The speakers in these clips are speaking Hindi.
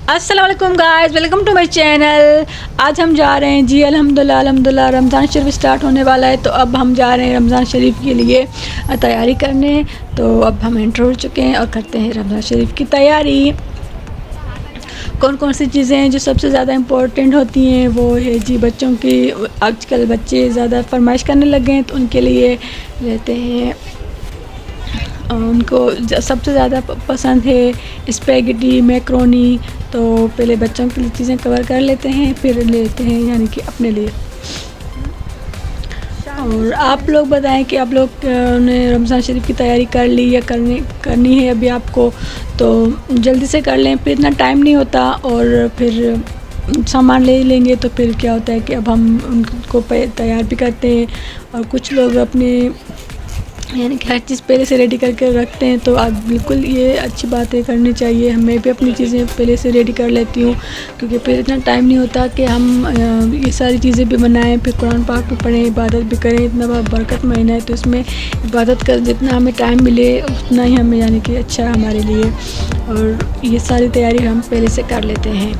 अस्सलाम वालेकुम guys, welcome to my channel. आज हम जा रहे हैं जी अल्हम्दुलिल्लाह रमज़ान शरीफ स्टार्ट होने वाला है, तो अब हम जा रहे हैं रमज़ान शरीफ के लिए तैयारी करने। तो अब हम एंटर हो चुके हैं और करते हैं रमज़ान शरीफ की तैयारी। कौन कौन सी चीज़ें हैं जो सबसे ज़्यादा इम्पोर्टेंट होती हैं, वो है जी बच्चों की। आजकल बच्चे ज़्यादा फरमाइश करने लगे हैं, तो उनके लिए लेते हैं, उनको सबसे ज़्यादा पसंद है स्पैगेटी मैक्रोनी। तो पहले बच्चों के लिए चीज़ें कवर कर लेते हैं, फिर लेते हैं यानी कि अपने लिए। और आप लोग बताएं कि आप लोग ने रमज़ान शरीफ की तैयारी कर ली या करनी है अभी आपको, तो जल्दी से कर लें, फिर इतना टाइम नहीं होता। और फिर सामान ले लेंगे तो फिर क्या होता है कि अब हम उनको तैयार भी करते हैं, और कुछ लोग अपने यानी कि हर चीज़ पहले से रेडी करके रखते हैं। तो आप बिल्कुल ये अच्छी बात है, करनी चाहिए। मैं भी अपनी चीज़ें पहले से रेडी कर लेती हूँ, क्योंकि फिर इतना टाइम नहीं होता कि हम ये सारी चीज़ें भी बनाएं, फिर कुरान पाक भी पढ़ें, इबादत भी करें। इतना बरकत महीना है, तो इसमें इबादत कर जितना हमें टाइम मिले उतना ही हमें यानी कि अच्छा है हमारे लिए। और ये सारी तैयारी हम पहले से कर लेते हैं।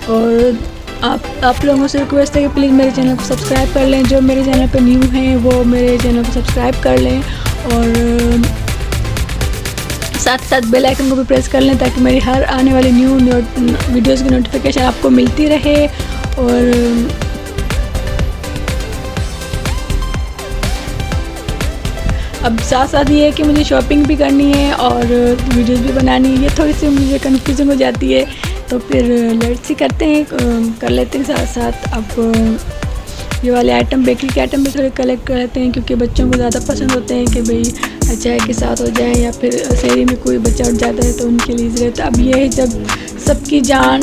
और आप लोगों से रिक्वेस्ट है कि प्लीज़ मेरे चैनल को सब्सक्राइब कर लें। जो मेरे चैनल पे न्यू हैं वो मेरे चैनल को सब्सक्राइब कर लें, और साथ साथ बेल आइकन को भी प्रेस कर लें, ताकि मेरी हर आने वाली न्यू वीडियोस की नोटिफिकेशन आपको मिलती रहे। और अब साथ साथ ये है कि मुझे शॉपिंग भी करनी है और वीडियोस भी बनानी है। ये थोड़ी सी मुझे कन्फ्यूजन हो जाती है, तो फिर लेट्स ही करते हैं, कर लेते हैं साथ साथ। अब ये वाले आइटम, बेकरी के आइटम भी थोड़े कलेक्ट कर लेते हैं, क्योंकि बच्चों को ज़्यादा पसंद होते हैं कि भाई चाय के साथ हो जाए, या फिर शहरी में कोई बच्चा उठ जाता है तो उनके लिए ज़रूरत। अब ये है, जब सबकी जान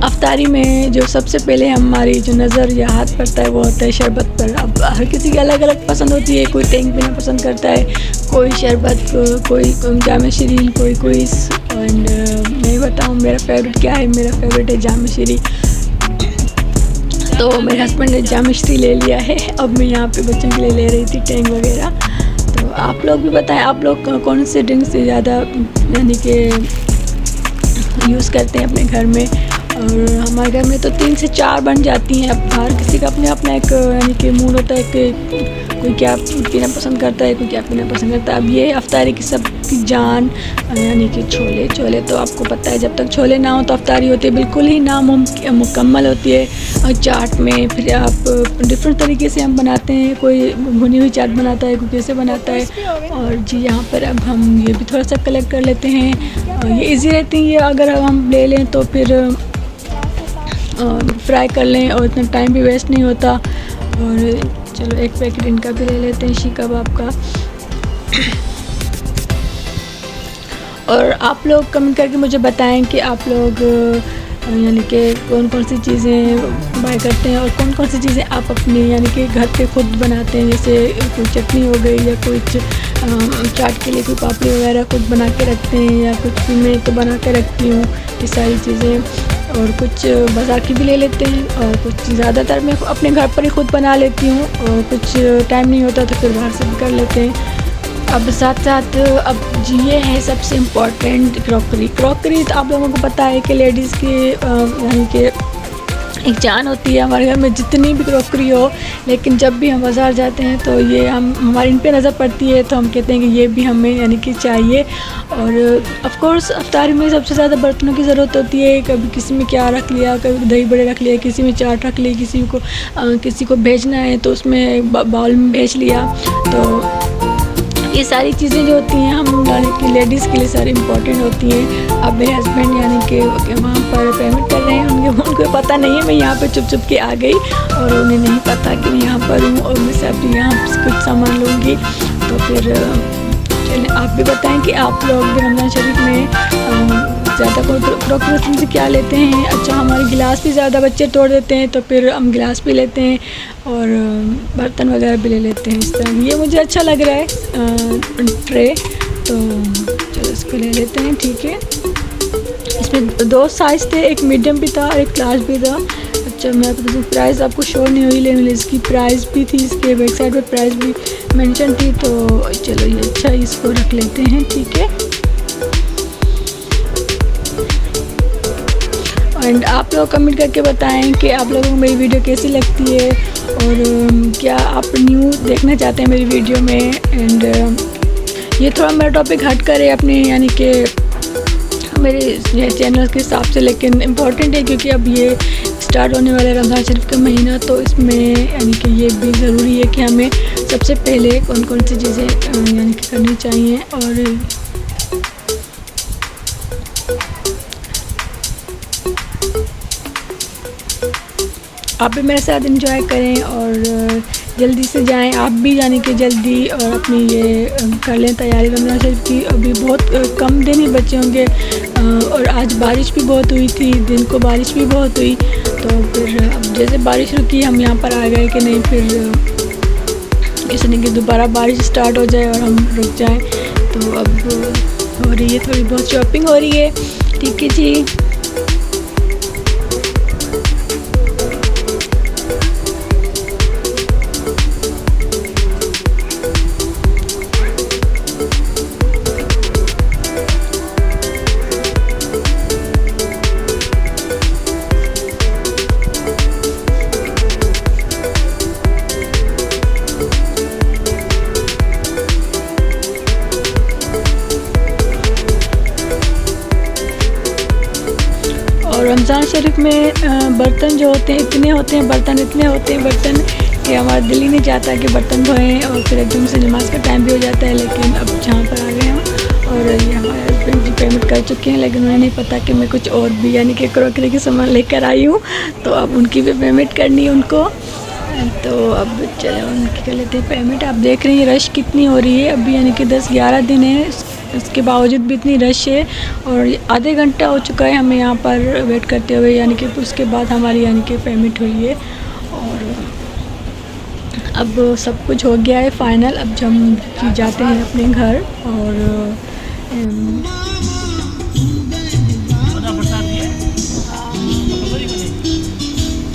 अफ्तारी में जो सबसे पहले हमारी जो नज़र या हाथ पड़ता है वो होता है शरबत पर। अब हर किसी की अलग अलग पसंद होती है, कोई टेंग पीना पसंद करता है, कोई शरबत, कोई जाम शीरीन, कोई एंड मैं बताऊँ मेरा फेवरेट क्या है। मेरा फेवरेट है जाम शीरी। तो मेरे हस्बैंड ने जाम शीरी ले लिया है, अब मैं यहाँ पे बच्चों के लिए ले रही थी टेंग वगैरह। तो आप लोग भी बताएं, आप लोग कौन से ड्रिंक से ज़्यादा यानी कि यूज़ करते हैं अपने घर में। और हमारे घर में तो 3 से 4 बन जाती हैं। अब हर किसी का अपने अपना एक यानी कि मूड होता है कि कोई क्या पीना पसंद करता है, कोई क्या पीना पसंद करता है। अब ये अफ्तारी की सबकी जान यानी कि छोले तो आपको पता है, जब तक छोले ना हो तो अफ्तारी होती है बिल्कुल ही मुकम्मल होती है। और चाट में फिर आप डिफरेंट तरीके से हम बनाते हैं, कोई भुनी हुई चाट बनाता है, कोई कैसे बनाता है। और जी यहाँ पर अब हम ये भी थोड़ा सा कलेक्ट कर लेते हैं, और ये ईजी रहती है अगर हम ले लें तो फिर फ्राई कर लें, और इतना टाइम भी वेस्ट नहीं होता। और चलो एक पैकेट इनका भी ले लेते हैं, शी कबाब का। और आप लोग कमेंट करके मुझे बताएं कि आप लोग यानी कि कौन कौन सी चीज़ें बाय करते हैं, और कौन कौन सी चीज़ें आप अपनी यानी कि घर पे खुद बनाते हैं। जैसे कोई चटनी हो गई, या कुछ चाट के लिए कोई पापड़ी वगैरह खुद बना के रखते हैं, या कुछ मैं तो बना के रखती हूँ ये सारी चीज़ें। और कुछ बाज़ार की भी ले लेते हैं, और कुछ ज़्यादातर मैं अपने घर पर ही खुद बना लेती हूँ, और कुछ टाइम नहीं होता तो फिर बाहर से भी कर लेते हैं। अब साथ साथ अब जी ये है सबसे इम्पॉर्टेंट क्रॉकरी। तो आप लोगों को पता है कि लेडीज़ की यानी कि एक जान होती है हमारे घर में, जितनी भी क्रॉकरी हो। लेकिन जब भी हम बाज़ार जाते हैं तो ये हमारी इन पे नज़र पड़ती है, तो हम कहते हैं कि ये भी हमें यानी कि चाहिए। और ऑफ कोर्स अफ्तारी में सबसे ज़्यादा बर्तनों की ज़रूरत होती है। कभी किसी में क्या रख लिया, कभी दही बड़े रख लिया, किसी में चाट रख ली, किसी को भेजना है तो उसमें बाउल में भेज लिया। तो ये सारी चीज़ें जो होती हैं हम यानी कि लेडीज़ के लिए सारी इम्पोर्टेंट होती हैं। अब मेरे हस्बैंड यानी कि वहाँ पर पेमेंट कर रहे हैं, उनको पता नहीं है, मैं यहाँ पे चुप के आ गई, और उन्हें नहीं पता कि मैं यहाँ पर हूँ, और मैं सब यहाँ से कुछ सामान लूँगी। तो फिर चलिए आप भी बताएं कि आप लोग भी रमज़ान शरीफ में ज़्यादा क्रॉकरी से क्या लेते हैं। अच्छा, हमारे गिलास भी ज़्यादा बच्चे तोड़ देते हैं, तो फिर हम गिलास भी लेते हैं, और बर्तन वगैरह भी ले लेते हैं इस तरह। ये मुझे अच्छा लग रहा है ट्रे, तो चलो इसको ले लेते हैं, ठीक है। इसमें 2 साइज़ थे, एक मीडियम भी था और एक लार्ज भी था। अच्छा मैं बता दूँ प्राइस आपको शो नहीं हुई, लेकिन इसकी प्राइस भी थी, इसके वेबसाइट पर प्राइस भी मेंशन थी। तो चलो ये अच्छा इसको रख लेते हैं, ठीक है। एंड आप लोग कमेंट करके बताएं कि आप लोगों को मेरी वीडियो कैसी लगती है और क्या आप न्यू देखना चाहते हैं मेरी वीडियो में। एंड ये थोड़ा मेरा टॉपिक हट कर है अपने यानी कि मेरे ये चैनल के हिसाब से, लेकिन इम्पॉर्टेंट है क्योंकि अब ये स्टार्ट होने वाला है रमज़ान शरीफ का महीना, तो इसमें यानी कि ये भी ज़रूरी है कि हमें सबसे पहले कौन कौन सी चीज़ें यानी कि करनी चाहिए। और आप भी मेरे साथ एंजॉय करें और जल्दी से जाएं आप भी, यानी कि जल्दी, और अपनी ये कर लें तैयारी रमज़ान शरीफ की। अभी बहुत कम दिन ही बचे होंगे और आज बारिश भी बहुत हुई थी, दिन को बारिश भी बहुत हुई। तो फिर अब जैसे बारिश रुकी हम यहाँ पर आ गए कि नहीं, फिर किसी ने कि दोबारा बारिश स्टार्ट हो जाए और हम रुक जाएं। तो अब हो रही है थोड़ी बहुत शॉपिंग हो रही है, ठीक है जी। रमज़ान शरीफ में बर्तन जो होते हैं इतने होते हैं, बर्तन इतने होते हैं बर्तन कि हमारा दिल ही नहीं चाहता कि बर्तन धोएं, और फिर एकदम से नमाज का टाइम भी हो जाता है। लेकिन अब जहाँ पर आ गए हम और ये हमारे हस्बैंड जी पेमेंट कर चुके हैं, लेकिन उन्हें नहीं पता कि मैं कुछ और भी यानी कि क्रॉकरी के सामान लेकर आई हूँ, तो अब उनकी भी पेमेंट करनी है उनको। तो अब चलो उनकी कर लेते हैं पेमेंट। आप देख रहे हैं रश कितनी हो रही है अभी, यानी कि 10-11 दिन है, इसके बावजूद भी इतनी रश है। और आधे घंटा हो चुका है हमें यहाँ पर वेट करते हुए, यानी कि उसके बाद हमारी यानी कि पेमेंट हुई है। और अब सब कुछ हो गया है फाइनल। अब हम जाते हैं अपने घर और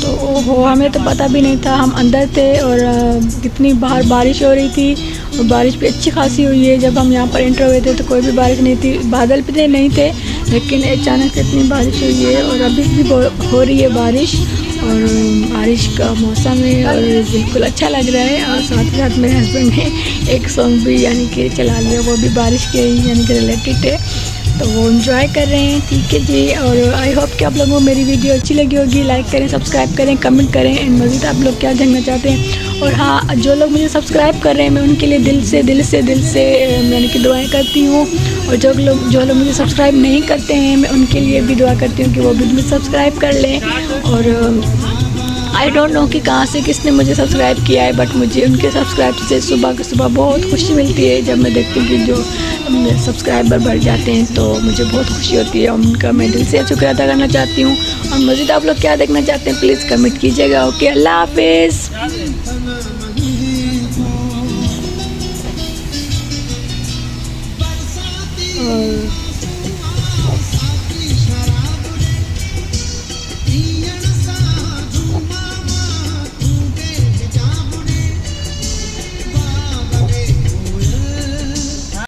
तो ओहो हमें तो पता भी नहीं था, हम अंदर थे और कितनी बाहर बारिश हो रही थी और बारिश भी अच्छी खासी हुई है। जब हम यहाँ पर एंटर हुए थे तो कोई भी बारिश नहीं थी, बादल भी नहीं थे, लेकिन अचानक से इतनी बारिश हुई है और अभी भी हो रही है बारिश। और बारिश का मौसम है और बिल्कुल अच्छा लग रहा है। और साथ ही साथ मेरे हस्बैंड ने एक सॉन्ग भी यानी कि चला लिया, वो भी बारिश के यानी कि रिलेटेड है, तो वो एंजॉय कर रहे हैं, ठीक है जी। और आई होप कि आप लोगों को मेरी वीडियो अच्छी लगी होगी। लाइक करें, सब्सक्राइब करें, कमेंट करें, एंड मज़ीद आप लोग क्या जानना चाहते हैं। और हाँ, जो लोग मुझे सब्सक्राइब कर रहे हैं मैं उनके लिए दिल से यानी कि दुआएं करती हूँ। और जो लोग मुझे सब्सक्राइब नहीं करते हैं मैं उनके लिए भी दुआ करती हूँ कि वो भी मुझे सब्सक्राइब कर लें। और आई डोंट नो कि कहाँ से किसने मुझे सब्सक्राइब किया है, बट मुझे उनके सब्सक्राइब से सुबह बहुत खुशी मिलती है। जब मैं देखती हूँ कि जो सब्सक्राइबर बढ़ जाते हैं तो मुझे बहुत खुशी होती है, उनका मैं दिल से शुक्र अदा करना चाहती हूँ। और मज़ीद आप लोग क्या देखना चाहते हैं प्लीज़ कमेंट कीजिएगा। ओके, अल्लाह हाफिज़। और